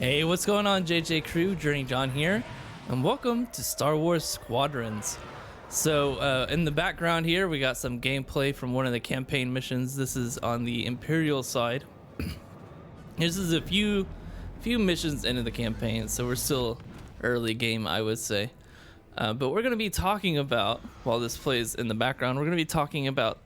Hey, what's going on, JJ Crew? Journey John here, and welcome to Star Wars Squadrons. So, in the background here, we got some gameplay from one of the campaign missions. This is on the Imperial side. This is a few missions into the campaign, so we're still early game, I would say. But we're going to be talking about, while this plays in the background, we're going to be talking about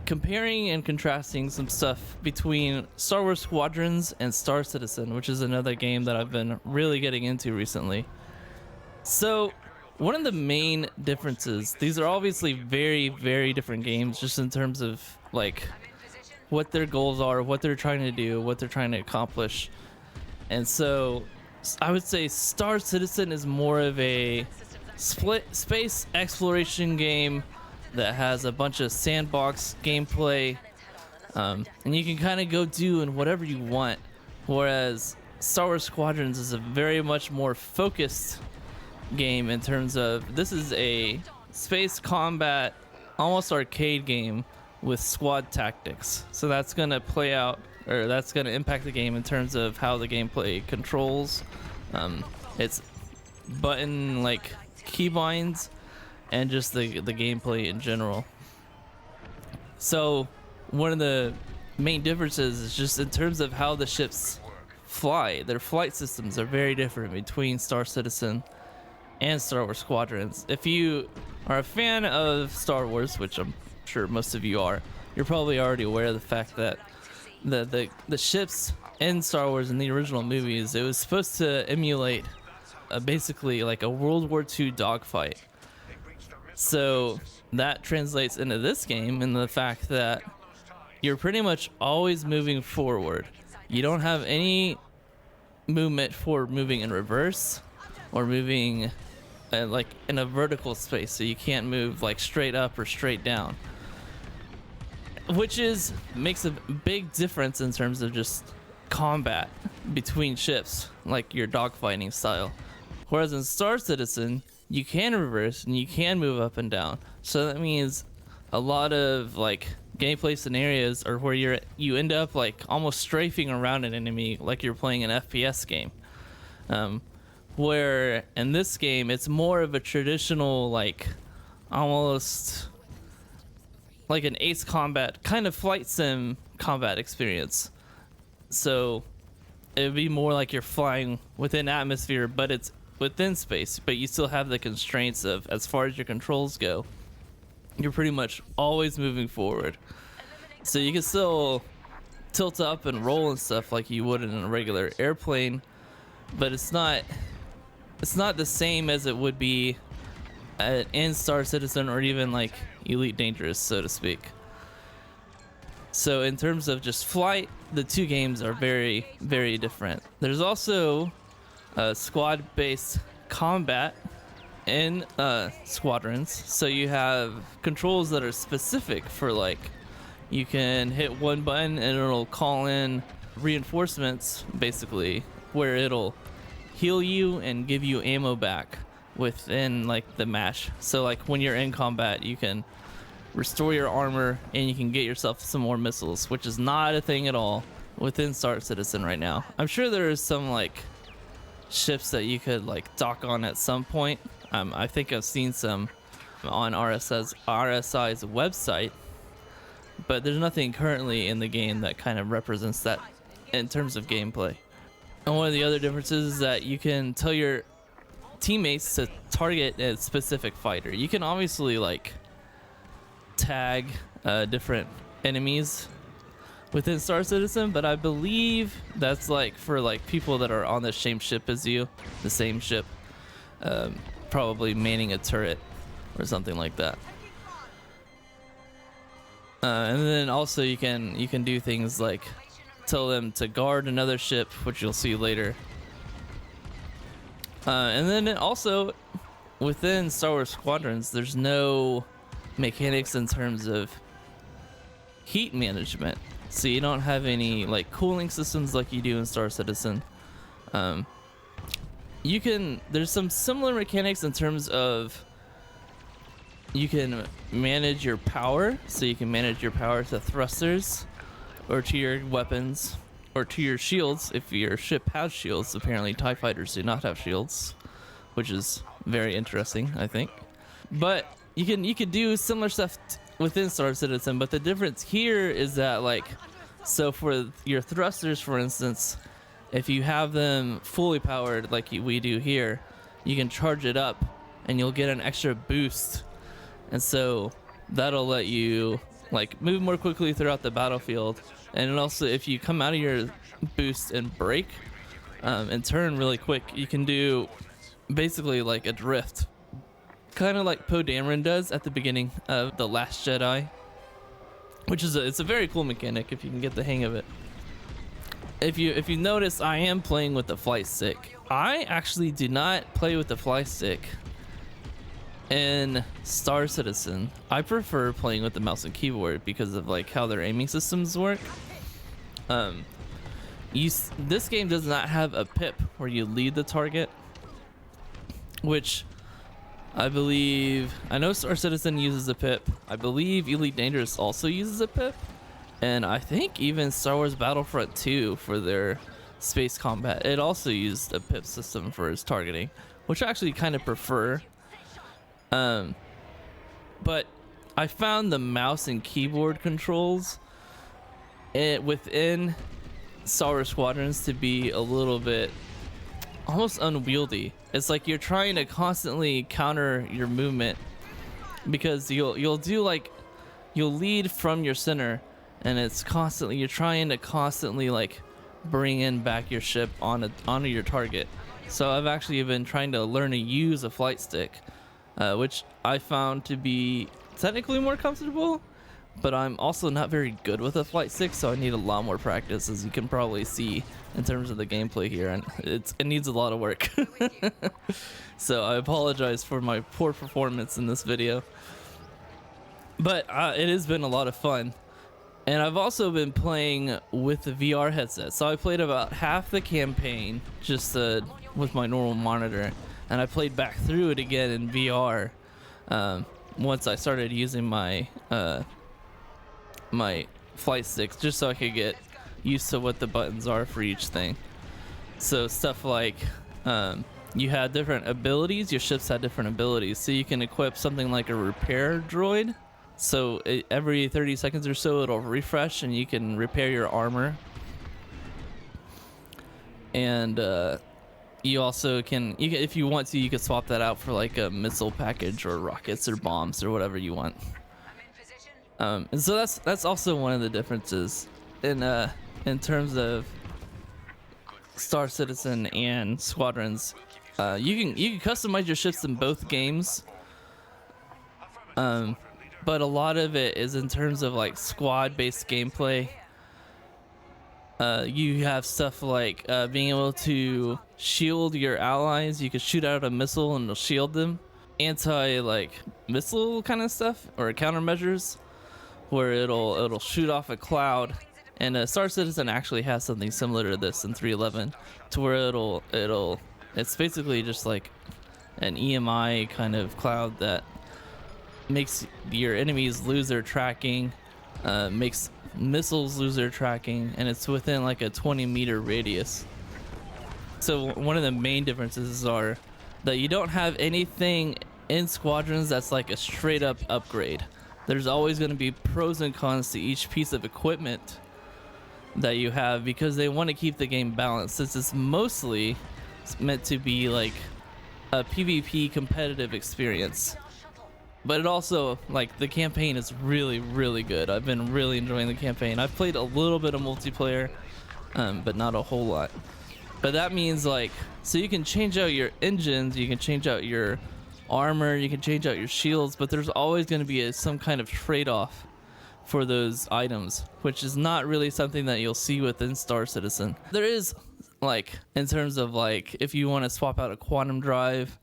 comparing and contrasting some stuff between Star Wars Squadrons and Star Citizen, which is another game that I've been really getting into recently. So one of the main differences, these are obviously very, very different games just in terms of like what their goals are, what they're trying to do, what they're trying to accomplish. And so I would say Star Citizen is more of a split space exploration game that has a bunch of sandbox gameplay, and you can kind of go do and whatever you want, whereas Star Wars Squadrons is a very much more focused game in terms of this is a space combat almost arcade game with squad tactics. So that's going to play out, or that's going to impact the game in terms of how the gameplay controls. It's button like keybinds and just the gameplay in general. So one of the main differences is just in terms of how the ships fly. Their flight systems are very different between Star Citizen and Star Wars Squadrons. If you are a fan of Star Wars, which I'm sure most of you are, you're probably already aware of the fact that the ships in Star Wars in the original movies, it was supposed to emulate basically like a World War II dogfight. So that translates into this game in the fact that you're pretty much always moving forward. You don't have any movement for moving in reverse or moving like in a vertical space, so you can't move like straight up or straight down, which makes a big difference in terms of just combat between ships, like your dogfighting style. Whereas in Star Citizen, you can reverse and you can move up and down. So that means a lot of like gameplay scenarios are where you end up like almost strafing around an enemy like you're playing an FPS game. Where in this game it's more of a traditional like almost like an Ace Combat kind of flight sim combat experience. So it would be more like you're flying within atmosphere, but it's within space, but you still have the constraints of, as far as your controls go, you're pretty much always moving forward. So you can still tilt up and roll and stuff like you would in a regular airplane, but it's not the same as it would be in Star Citizen or even like Elite Dangerous, so to speak. So in terms of just flight, the two games are very, very different. There's also squad-based combat in Squadrons, so you have controls that are specific for like you can hit one button and it'll call in reinforcements, basically, where it'll heal you and give you ammo back within like the match. So like when you're in combat, you can restore your armor and you can get yourself some more missiles, which is not a thing at all within Star Citizen right now. I'm sure there is some like ships that you could like dock on at some point. I think I've seen some on RSI's website, but there's nothing currently in the game that kind of represents that in terms of gameplay. And one of the other differences is that you can tell your teammates to target a specific fighter. You can obviously like tag different enemies within Star Citizen, but I believe that's like for like people that are on the same ship as you, the same ship, probably manning a turret or something like that. And then also you can do things like tell them to guard another ship, which you'll see later. And then also within Star Wars Squadrons, there's no mechanics in terms of heat management. So you don't have any like cooling systems like you do in Star Citizen. There's some similar mechanics in terms of you can manage your power. So you can manage your power to thrusters or to your weapons. or to your shields if your ship has shields. Apparently TIE fighters do not have shields, which is very interesting, I think. But you can do similar stuff within Star Citizen, but the difference here is that, like, so for your thrusters, for instance, if you have them fully powered like we do here, you can charge it up and you'll get an extra boost, and so that'll let you like move more quickly throughout the battlefield. And also, if you come out of your boost and brake and turn really quick, you can do basically like a drift, kind of like Poe Dameron does at the beginning of The Last Jedi, which is it's a very cool mechanic if you can get the hang of it. If you notice, I am playing with the flight stick. I actually do not play with the flight stick in Star Citizen. I prefer playing with the mouse and keyboard because of like how their aiming systems work. This game does not have a pip where you lead the target, which I know Star Citizen uses a pip. I believe Elite Dangerous also uses a pip, and I think even Star Wars Battlefront 2 for their space combat, it also used a pip system for its targeting, which I actually kind of prefer. But I found the mouse and keyboard controls within Star Wars Squadrons to be a little bit almost unwieldy. It's like you're trying to constantly counter your movement, because you'll lead from your center, and it's constantly you're trying to constantly like bring in back your ship onto your target. So I've actually been trying to learn to use a flight stick, which I found to be technically more comfortable, but I'm also not very good with a flight stick, so I need a lot more practice, as you can probably see in terms of the gameplay here, and it needs a lot of work. So I apologize for my poor performance in this video, but it has been a lot of fun. And I've also been playing with the VR headset. So I played about half the campaign just with my normal monitor, and I played back through it again in VR once I started using my my flight sticks, just so I could get used to what the buttons are for each thing. So stuff like you had different abilities, your ships had different abilities, so you can equip something like a repair droid. So every 30 seconds or so it'll refresh and you can repair your armor. And you also can, if you want to, you can swap that out for like a missile package or rockets or bombs or whatever you want. And so that's also one of the differences in terms of Star Citizen and Squadrons. You can customize your ships in both games. But a lot of it is in terms of like squad-based gameplay. You have stuff like being able to shield your allies. You can shoot out a missile and it'll shield them. Missile kind of stuff, or countermeasures, where it'll shoot off a cloud. And Star Citizen actually has something similar to this in 3.11, to where it's basically just like an EMI kind of cloud that makes your enemies lose their tracking, makes missiles lose their tracking, and it's within like a 20-meter radius. So one of the main differences are that you don't have anything in Squadrons that's like a straight up upgrade. There's always going to be pros and cons to each piece of equipment that you have, because they want to keep the game balanced, since it's mostly meant to be like a PvP competitive experience. But it also, like, the campaign is really, really good. I've been really enjoying the campaign. I've played a little bit of multiplayer, but not a whole lot. But that means, like, so you can change out your engines, you can change out your armor, you can change out your shields, but there's always going to be some kind of trade-off for those items, which is not really something that you'll see within Star Citizen. There is, like, in terms of, like, if you want to swap out a quantum drive,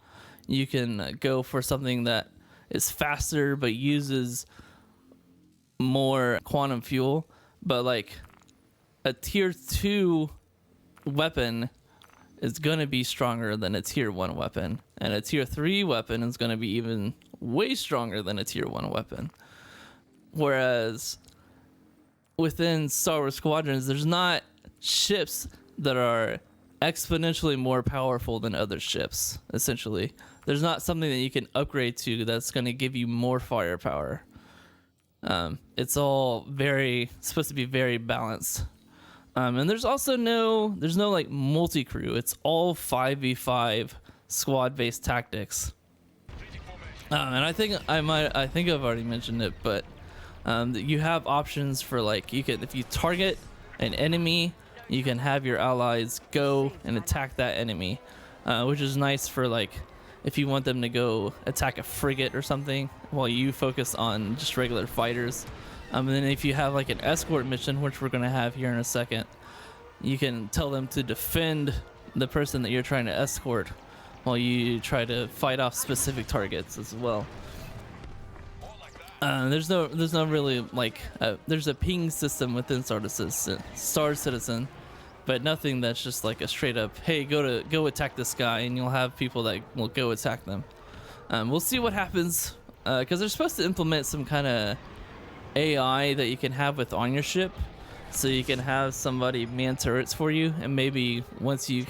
you can go for something that is faster but uses more quantum fuel. But like a tier 2 weapon is going to be stronger than a tier 1 weapon, and a tier 3 weapon is going to be even way stronger than a tier 1 weapon. Whereas within Star Wars Squadrons, there's not ships that are exponentially more powerful than other ships. Essentially, there's not something that you can upgrade to that's going to give you more firepower. It's all supposed to be very balanced. And there's also no like multi-crew. It's all 5v5 squad-based tactics. And I think I've already mentioned it, but you have options for, like, if you target an enemy, you can have your allies go and attack that enemy, which is nice for, like, if you want them to go attack a frigate or something while you focus on just regular fighters. And then if you have like an escort mission, which we're going to have here in a second, you can tell them to defend the person that you're trying to escort while you try to fight off specific targets as well. There's no really, like, there's a ping system within Star Citizen, but nothing that's just like a straight up, hey, go attack this guy, and you'll have people that will go attack them. We'll see what happens, because they're supposed to implement some kind of AI that you can have on your ship, so you can have somebody man turrets for you, and maybe once you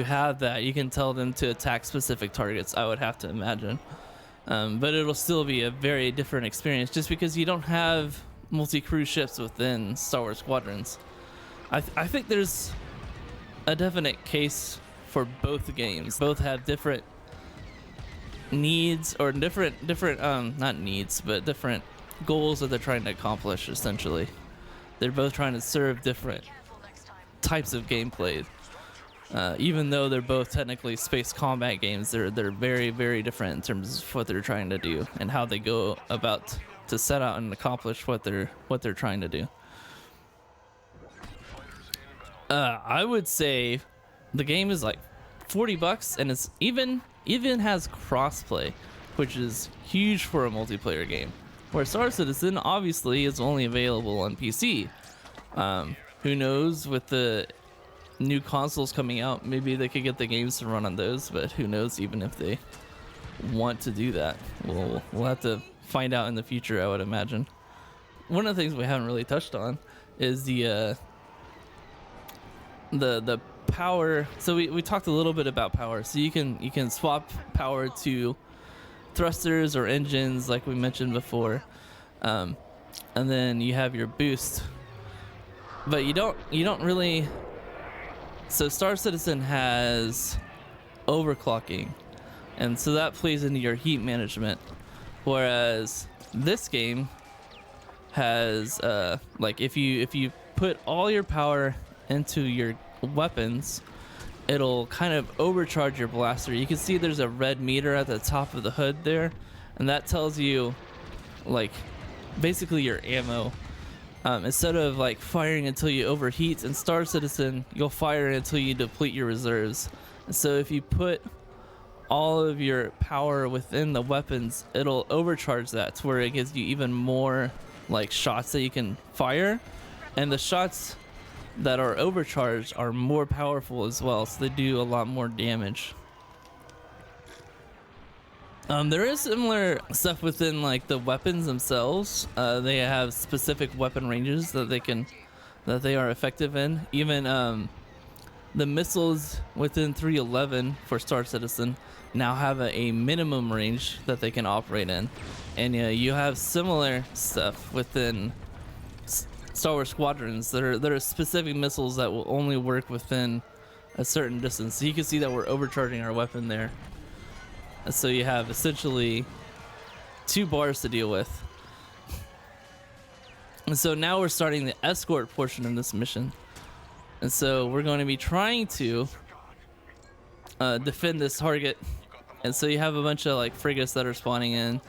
have that, you can tell them to attack specific targets, I would have to imagine. But it'll still be a very different experience just because you don't have multi-crew ships within Star Wars Squadrons. I think there's a definite case for both games. Both have different needs, or different not needs, but different goals that they're trying to accomplish. Essentially, they're both trying to serve different types of gameplay. Even though they're both technically space combat games, they're very, very different in terms of what they're trying to do and how they go about to set out and accomplish what they're trying to do. I would say the game is like $40, and it's even has crossplay, which is huge for a multiplayer game. Where Star Citizen obviously is only available on PC. Who knows, with the new consoles coming out, maybe they could get the games to run on those, but who knows even if they want to do that. We'll have to find out in the future, I would imagine. One of the things we haven't really touched on is the power. So we talked a little bit about power. So you can swap power to thrusters or engines, like we mentioned before, and then you have your boost. But you don't really. So Star Citizen has overclocking, and so that plays into your heat management, whereas this game has like if you put all your power into your weapons, it'll kind of overcharge your blaster. You can see there's a red meter at the top of the hood there, and that tells you like basically your ammo. Instead of like firing until you overheat, in Star Citizen you'll fire until you deplete your reserves. And so if you put all of your power within the weapons, it'll overcharge that to where it gives you even more like shots that you can fire, and the shots that are overcharged are more powerful as well, so they do a lot more damage. There is similar stuff within like the weapons themselves. They have specific weapon ranges that they are effective in. Even the missiles within 311 for Star Citizen now have a minimum range that they can operate in, and you have similar stuff within Star Wars Squadrons. There are specific missiles that will only work within a certain distance. So you can see that we're overcharging our weapon there. So you have essentially 2 bars to deal with. And so now we're starting the escort portion of this mission. And so we're going to be trying to defend this target. And so you have a bunch of like frigates that are spawning in.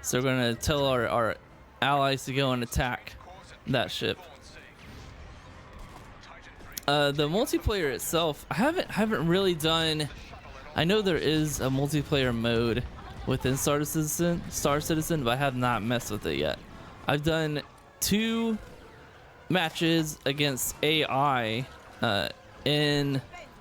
So we're going to tell our allies to go and attack that ship. The multiplayer itself, I haven't really done. I know there is a multiplayer mode within Star Citizen, but I have not messed with it yet. I've done 2 matches against AI in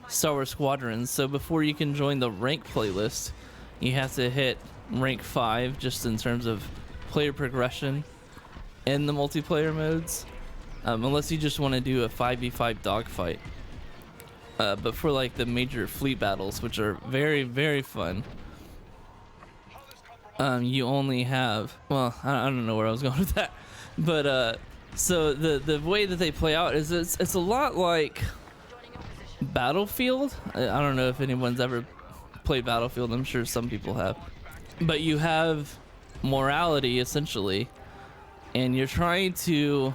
Star Wars Squadrons. So before you can join the rank playlist, you have to hit rank 5 just in terms of player progression in the multiplayer modes. unless you just want to do a 5v5 dogfight. But for like the major fleet battles, which are very, very fun, you only have, well, I don't know where I was going with that, but so the way that they play out is it's a lot like Battlefield. I don't know if anyone's ever played Battlefield. I'm sure some people have, but you have morality essentially, and you're trying to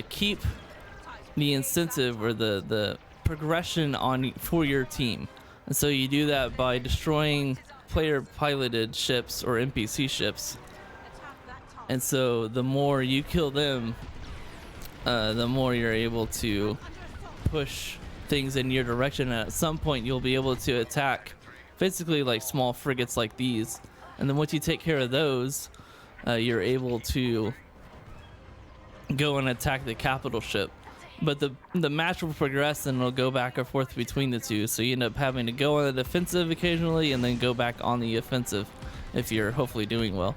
keep the incentive or the progression on for your team. And so you do that by destroying player piloted ships or NPC ships. And so the more you kill them, the more you're able to push things in your direction, and at some point you'll be able to attack basically like small frigates like these, and then once you take care of those, you're able to go and attack the capital ship. But the match will progress and it'll go back and forth between the two, so you end up having to go on the defensive occasionally and then go back on the offensive if you're hopefully doing well.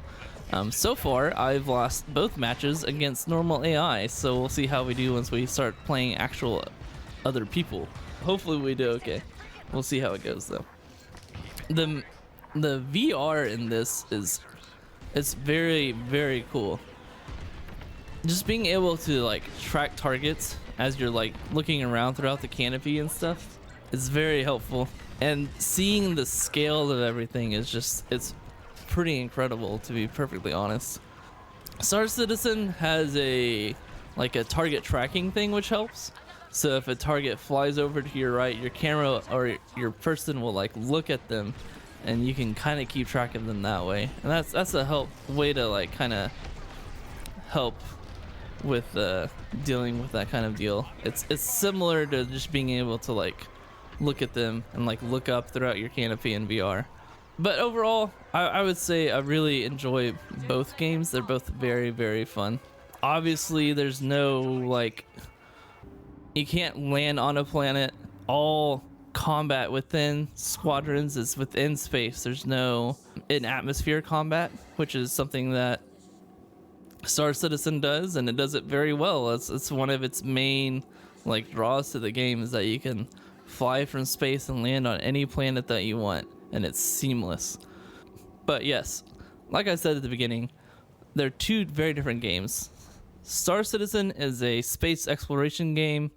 So far I've lost both matches against normal AI, so we'll see how we do once we start playing actual other people. Hopefully we do okay. We'll see how it goes though. The VR in this it's very, very cool. Just being able to like track targets as you're like looking around throughout the canopy and stuff is very helpful, and seeing the scale of everything is just, it's pretty incredible, to be perfectly honest. Star Citizen has a target tracking thing which helps. So if a target flies over to your right, your camera or your person will like look at them, and you can kind of keep track of them that way. And that's a way to like kind of help with dealing with that kind of deal. It's similar to just being able to like look at them and like look up throughout your canopy in VR. But overall, I would say I really enjoy both games. They're both very, very fun. Obviously, there's no like, you can't land on a planet. All combat within Squadrons is within space. There's no in-atmosphere combat, which is something that Star Citizen does, and it does it very well. It's one of its main like draws to the game, is that you can fly from space and land on any planet that you want, and it's seamless. But yes, like I said at the beginning, they're two very different games. Star Citizen is a space exploration game,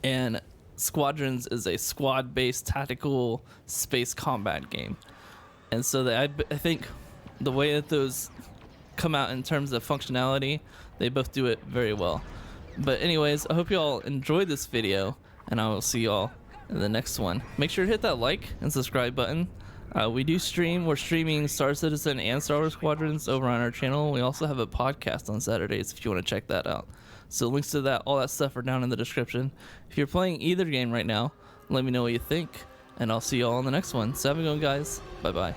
and Squadrons is a squad-based tactical space combat game. And so I think the way that those come out in terms of functionality, they both do it very well. But anyways, I hope you all enjoyed this video, and I will see you all in the next one. Make sure to hit that like and subscribe button. We're streaming Star Citizen and Star Wars Squadrons over on our channel. We also have a podcast on Saturdays if you want to check that out. So links to that, all that stuff are down in the description. If you're playing either game right now, let me know what you think, and I'll see you all in the next one. So have a good one, guys. Bye bye.